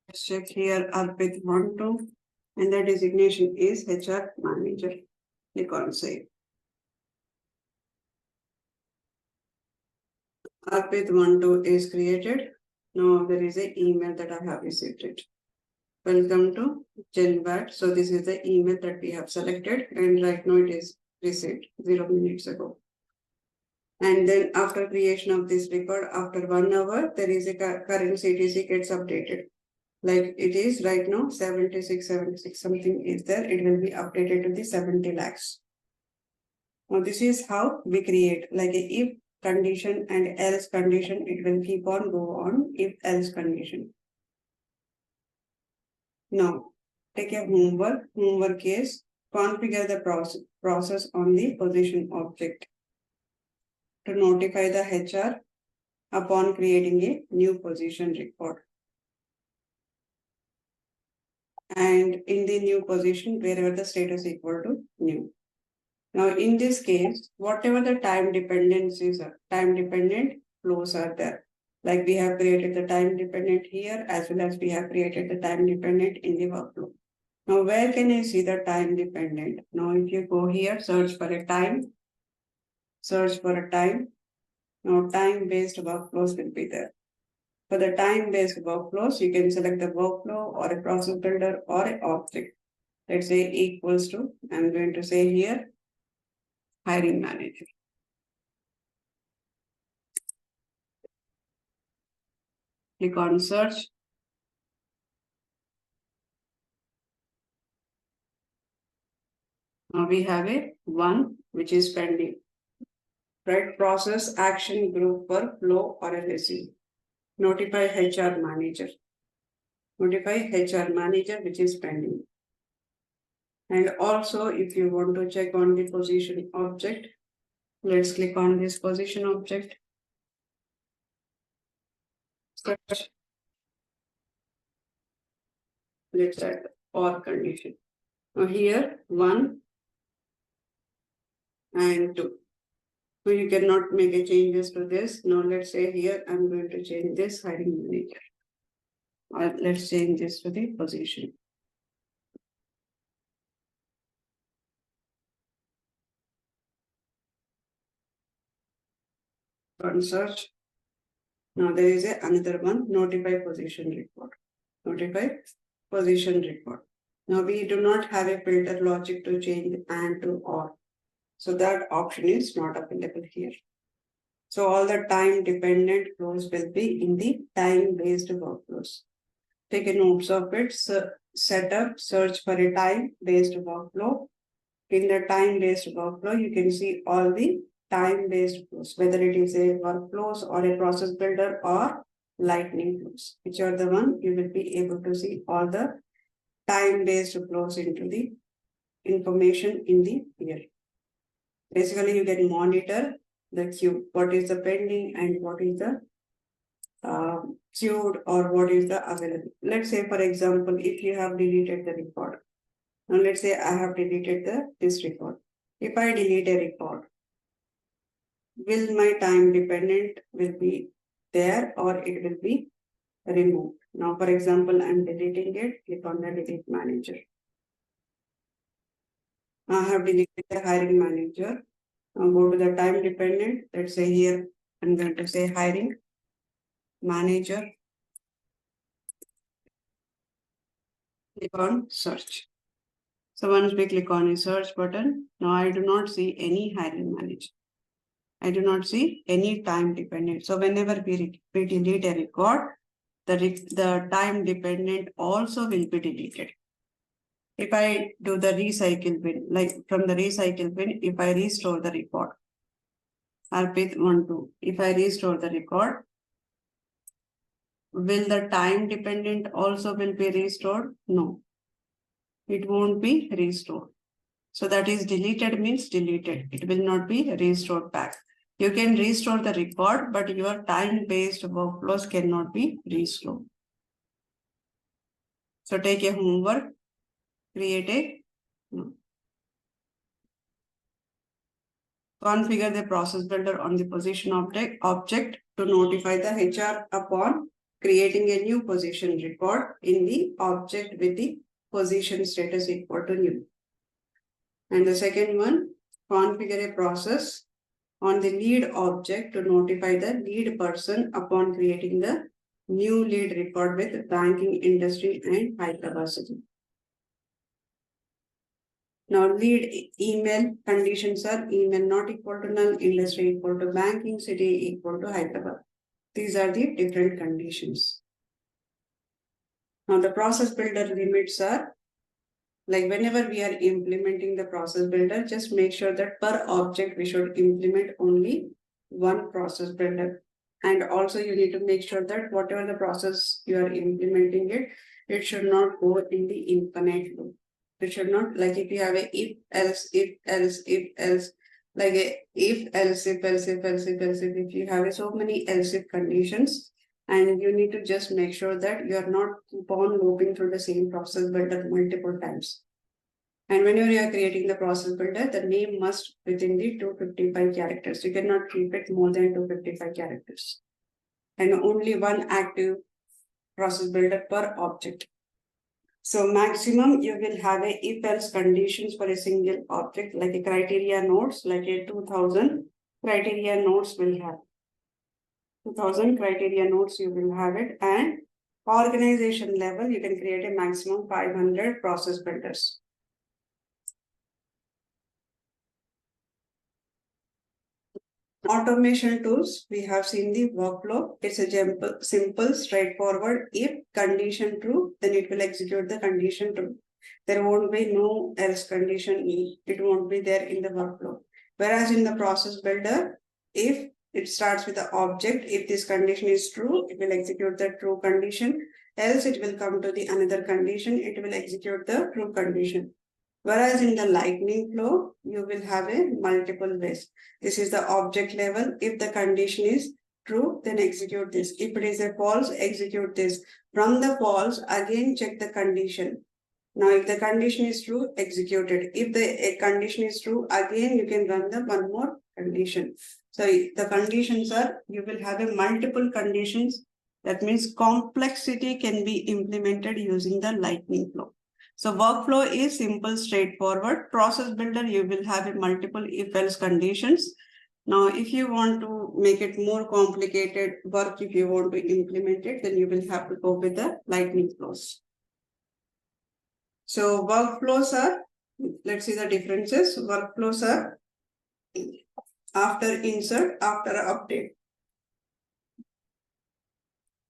Let's check here Arpit 12 and the designation is HR manager. Click on save. Arpit 12 is created. Now there is an email that I have received it. Welcome to Genbat. So this is the email that we have selected and right now it is received 0 minutes ago. And then after creation of this record, after 1 hour, there is a current CTC gets updated. Like it is right now 76 something is there. It will be updated to the 70 lakhs. Now this is how we create like a if condition and else condition. It will keep on go on if else condition. Now take a homework. Homework is configure the process on the position object to notify the HR upon creating a new position record. And in the new position, wherever the status equal to new. Now, in this case, whatever the time dependencies are, time dependent flows are there. Like we have created the time dependent here, as well as we have created the time dependent in the workflow. Now, where can I see the time dependent? Now, if you go here, search for a time, search for a time. Now, time-based workflows will be there. For the time-based workflows, you can select the workflow or a process builder or an object. Let's say equals to, I'm going to say here, hiring manager. Click on search. Now we have a one which is pending. Right, process action group for flow or LSE. Notify HR manager. Notify HR manager which is pending. And also if you want to check on the position object, let's click on this position object. Search. Let's check or condition. Now here 1 and 2. So you cannot make a changes to this. Now let's say here I'm going to change this hiring manager. Or let's change this to the position. On search. Now there is another one, notify position report. Notify position report. Now we do not have a filter logic to change and to or. So that option is not available here. So all the time dependent flows will be in the time-based workflows. Take a notes of it. Set up, search for a time-based workflow. In the time-based workflow, you can see all the time-based flows, whether it is a workflows or a process builder or lightning flows, which are the one you will be able to see all the time-based flows into the information in the here. Basically, you can monitor the queue, what is the pending and what is the queued or what is the available. Let's say, for example, if you have deleted the record. Now, let's say I have deleted this record. If I delete a record, will my time dependent will be there or it will be removed. Now, for example, I'm deleting it, click on the delete manager. I have deleted the hiring manager. Now go to the time dependent. Let's say here, I'm going to say hiring manager. Click on search. So once we click on a search button, now I do not see any hiring manager. I do not see any time dependent. So whenever we delete a record, the time dependent also will be deleted. If I do the recycle bin, like from the recycle bin, if I restore the record, Arpit 1, 2, if I restore the record, will the time dependent also will be restored? No, it won't be restored. So that is deleted means deleted. It will not be restored back. You can restore the record, but your time-based workflows cannot be restored. So take a homework, create a configure the process builder on the position object to notify the HR upon creating a new position record in the object with the position status equal to new. And the second one, configure a process on the lead object to notify the lead person upon creating the new lead record with banking industry and Hyderabad city. Now lead email conditions are email not equal to null, industry equal to banking, city equal to Hyderabad. These are the different conditions. Now the process builder limits are like whenever we are implementing the process builder, just make sure that per object we should implement only one process builder. And also you need to make sure that whatever the process you are implementing it should not go in the infinite loop. It should not, like if you have a if else, like a if else, if you have so many else if conditions, and you need to just make sure that you are not keep on looping through the same process builder multiple times. And whenever you are creating the process builder, the name must within the 255 characters. You cannot keep it more than 255 characters. And only one active process builder per object. So maximum you will have a if else conditions for a single object, like a criteria nodes, like a 2000 criteria nodes will have. 2000 criteria nodes you will have it, and organization level you can create a maximum 500 process builders. Automation tools, we have seen the workflow. It's a simple, straightforward. If condition true, then it will execute the condition true. There won't be no else condition. It won't be there in the workflow. Whereas in the process builder, if it starts with the object, if this condition is true, it will execute the true condition. Else it will come to the another condition. It will execute the true condition. Whereas in the lightning flow, you will have a multiple ways. This is the object level. If the condition is true, then execute this. If it is a false, execute this. From the false, again check the condition. Now, if the condition is true, execute it. If the condition is true, again you can run the one more condition. So the conditions are, you will have a multiple conditions. That means complexity can be implemented using the lightning flow. So workflow is simple, straightforward. Process builder, you will have a multiple if else conditions. Now, if you want to make it more complicated work, if you want to implement it, then you will have to go with the lightning flows. So workflows are, let's see the differences. Workflows are after insert, after update.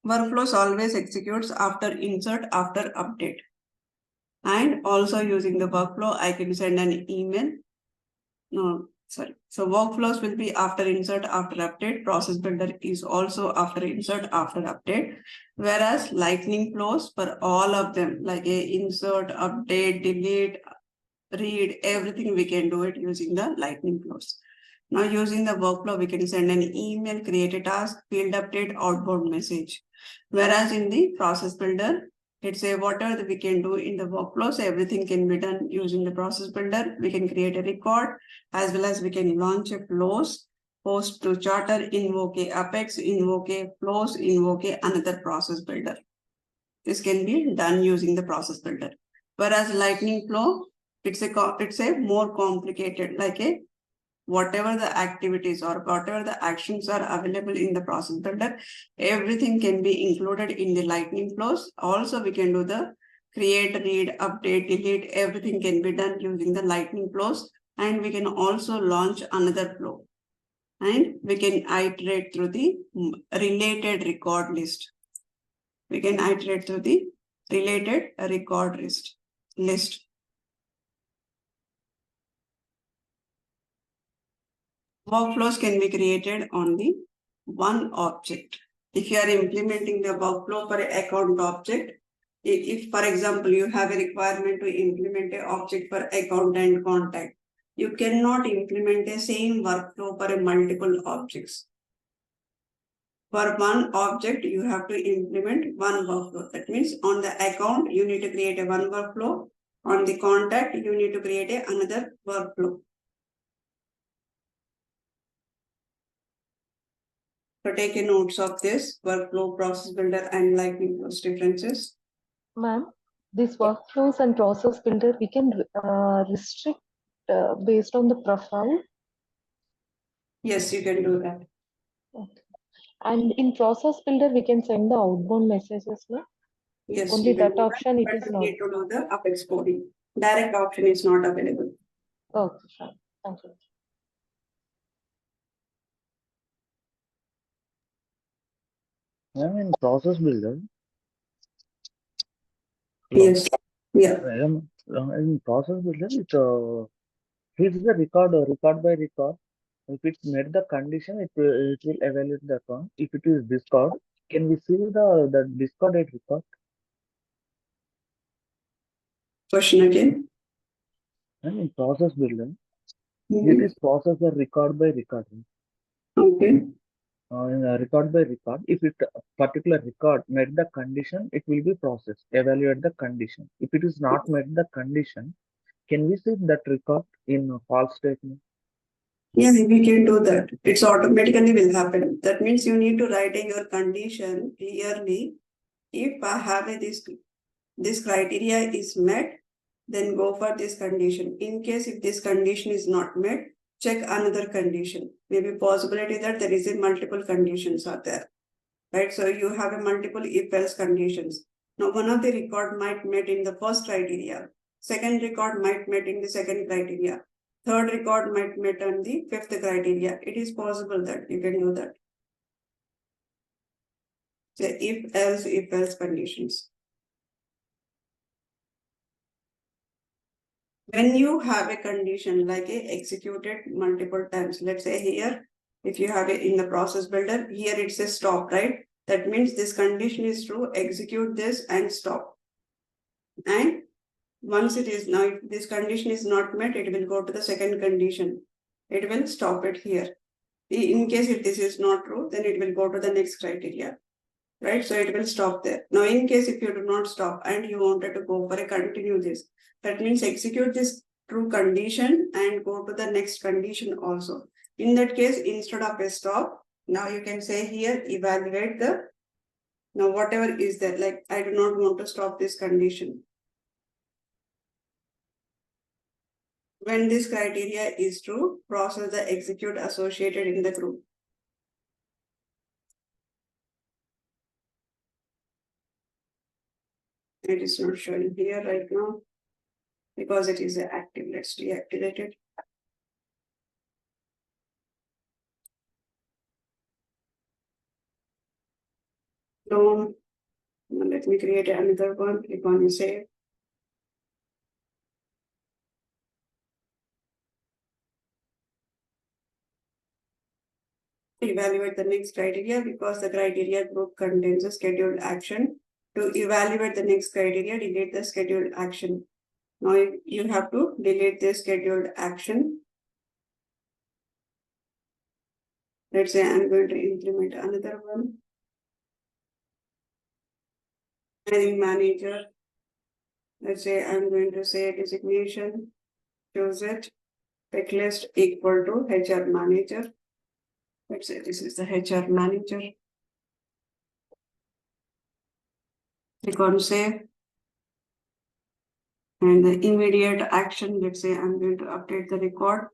Workflows always executes after insert, after update. And also using the workflow, I can send an email. So workflows will be after insert, after update. Process builder is also after insert, after update. Whereas lightning flows for all of them, like a insert, update, delete, read, everything we can do it using the lightning flows. Now using the workflow, we can send an email, create a task, field update, outbound message. Whereas in the process builder, it's a whatever we can do in the workflows, everything can be done using the process builder. We can create a record as well as we can launch a flows, post to charter, invoke a Apex, invoke a flows, invoke a another process builder. This can be done using the process builder. Whereas lightning flow, it's a more complicated, like a whatever the activities or whatever the actions are available in the process builder, everything can be included in the lightning flows. Also, we can do the create, read, update, delete, everything can be done using the lightning flows. And we can also launch another flow. And we can iterate through the related record list. We can iterate through the related record list. Workflows can be created on the one object. If you are implementing the workflow for an account object, if for example, you have a requirement to implement an object for account and contact, you cannot implement the same workflow for a multiple objects. For one object, you have to implement one workflow. That means on the account, you need to create a one workflow. On the contact, you need to create another workflow. So take a notes of this workflow, process builder, and lightning flows differences. Ma'am, these workflows and process builder, we can restrict based on the profile. Yes, you can do that. Okay. And in process builder, we can send the outbound messages, no? Yes, only that option it but is you not. need to do the Apex coding. Direct option is not available. Okay, fine. Thank you. In process builder. Yes. Yeah. In process builder, it's the record by record. If it's met the condition, it will evaluate the account. If it is discard, can we see the discarded record? Question again. And in process builder, Mm-hmm. it is process the record by record. Okay. In a record by record, if it particular record met the condition, it will be processed. Evaluate the condition. If it is not met the condition, can we see that record in a false statement? Yeah, we can do that. It's automatically will happen. That means you need to write in your condition clearly. If I have this criteria is met, then go for this condition. In case if this condition is not met, check another condition. Maybe possibility that there is a multiple conditions are there, right? So you have a multiple if else conditions. Now one of the record might met in the first criteria. Second record might met in the second criteria. Third record might met on the fifth criteria. It is possible that you can do that. So if else conditions. When you have a condition like a executed multiple times, let's say here, if you have it in the process builder, here it says stop, right? That means this condition is true, execute this and stop. And once it is now, if this condition is not met, it will go to the second condition. It will stop it here. In case if this is not true, then it will go to the next criteria, right? So it will stop there. Now, in case if you do not stop and you wanted to go for a continue this, that means execute this true condition and go to the next condition also. In that case, instead of a stop, now you can say here, evaluate the, now whatever is there, like I do not want to stop this condition. When this criteria is true, process the execute associated in the group. It is not showing here right now because it is active. Let's deactivate it. Don't. Let me create another one. Click on save. Evaluate the next criteria because the criteria group contains a scheduled action. To evaluate the next criteria, delete the scheduled action. Now you have to delete the scheduled action. Let's say I'm going to implement another one. Hiring manager. Let's say I'm going to say designation, choose it, checklist equal to HR manager. Let's say this is the HR manager. Click on save. And the immediate action, let's say I'm going to update the record.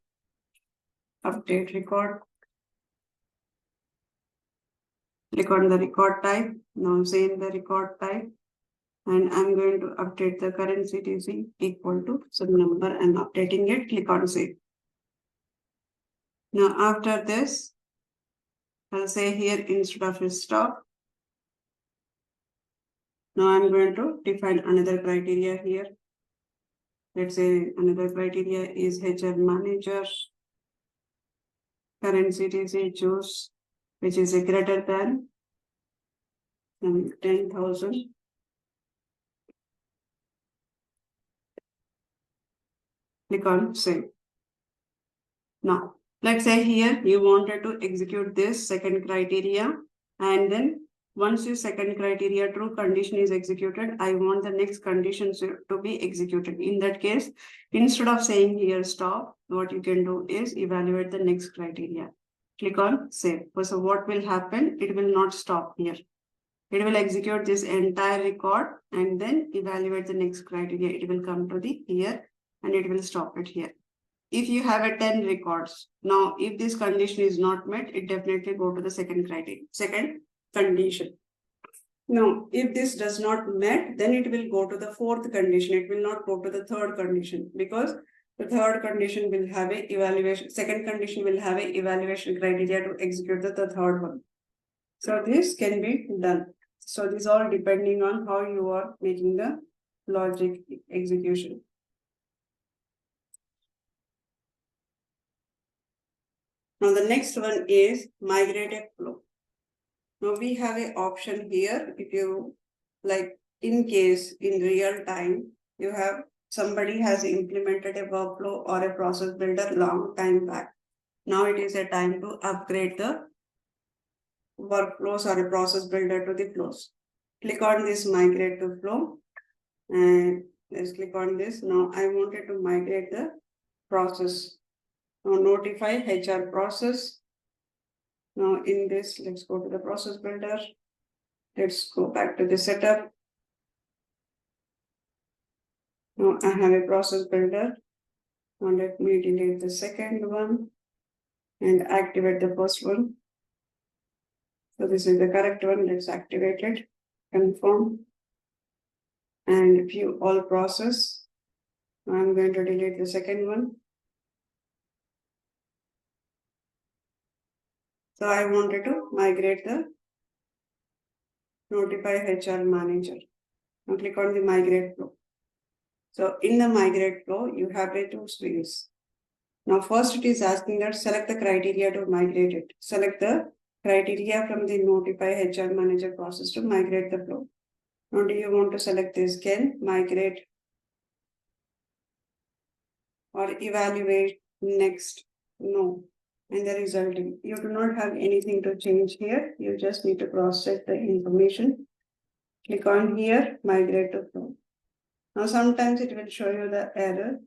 Update record. Click on the record type. Now save the record type. And I'm going to update the current CTC equal to some number. I'm updating it. Click on save. Now after this, I'll say here instead of a stop. Now I'm going to define another criteria here. Let's say another criteria is HR manager. Current CTC choose, which is a greater than 10,000. Click on save. Now, let's say here you wanted to execute this second criteria, and then once your second criteria true condition is executed, I want the next conditions to be executed. In that case, instead of saying here stop, what you can do is evaluate the next criteria. Click on save. So what will happen? It will not stop here. It will execute this entire record and then evaluate the next criteria. It will come to the here and it will stop it here. If you have a 10 records, now if this condition is not met, it definitely go to the second criteria, second condition. Now, if this does not met, then it will go to the fourth condition. It will not go to the third condition because the third condition will have a evaluation, second condition will have a evaluation criteria to execute the third one. So this can be done. So this all depending on how you are making the logic execution. Now the next one is migrated flow. Now we have an option here. If you like, in case in real time, you have somebody has implemented a workflow or a process builder long time back. Now it is a time to upgrade the workflows or a process builder to the flows. Click on this migrate to flow and let's click on this. Now I wanted to migrate the process. Now notify HR process. Now in this, let's go to the process builder. Let's go back to the setup. Now I have a process builder. Now let me delete the second one and activate the first one. So this is the correct one. Let's activate it. Confirm. And view all process. I'm going to delete the second one. So I wanted to migrate the notify HR manager. Now click on the migrate flow. So in the migrate flow, you have the two screens. Now first it is asking that select the criteria to migrate it. Select the criteria from the notify HR manager process to migrate the flow. Now do you want to select this? Can migrate or evaluate next? No. And the resulting, you do not have anything to change here. You just need to cross-check the information. Click on here, migrate to flow. Now sometimes it will show you the error.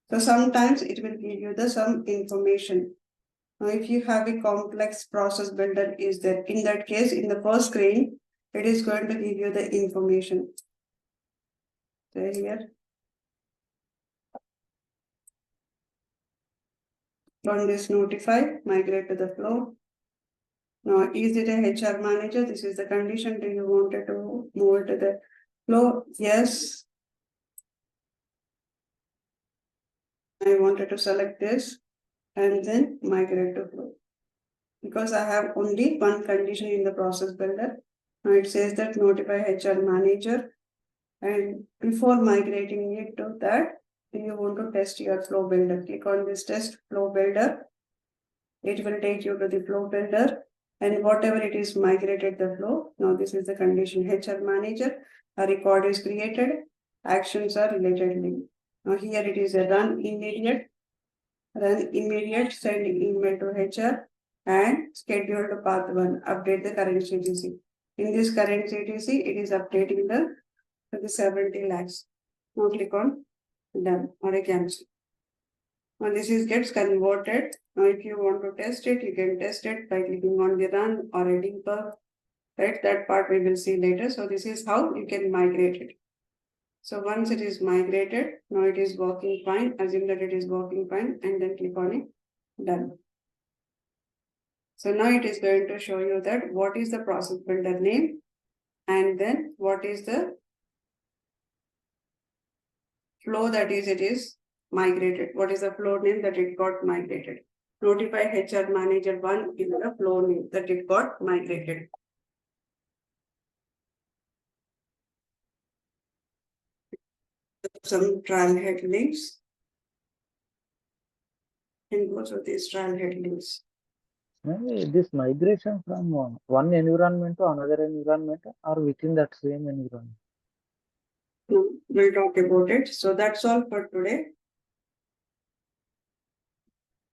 So sometimes it will give you the some information. Now if you have a complex process builder is there, in that case, in the first screen, it is going to give you the information. So here. On this notify, migrate to the flow. Now, is it a HR manager? This is the condition. Do you want it to move it to the flow? Yes. I wanted to select this and then migrate to flow. Because I have only one condition in the process builder. Now it says that notify HR manager. And before migrating it to that, do you want to test your flow builder? Click on this test flow builder. It will take you to the flow builder and whatever it is migrated the flow. Now this is the condition HR manager. A record is created. Actions are related link. Now here it is a run immediate, send email to HR and schedule to path 1, update the current CTC. In this current CTC, it is updating the 70 lakhs. Now click on done or a cancel. Now this is gets converted. Now if you want to test it, you can test it by clicking on the run or a debug. Right, that part we will see later. So this is how you can migrate it. So once it is migrated, now it is working fine. Assume that it is working fine and then click on it, done. So now it is going to show you that what is the process builder name and then what is the flow that is it is migrated. What is the flow name that it got migrated? Notify HR manager 1 is the flow name that it got migrated. Some trial head links and go to these trial head links. Maybe this migration from one environment to another environment or within that same environment. We'll talk about it. So that's all for today.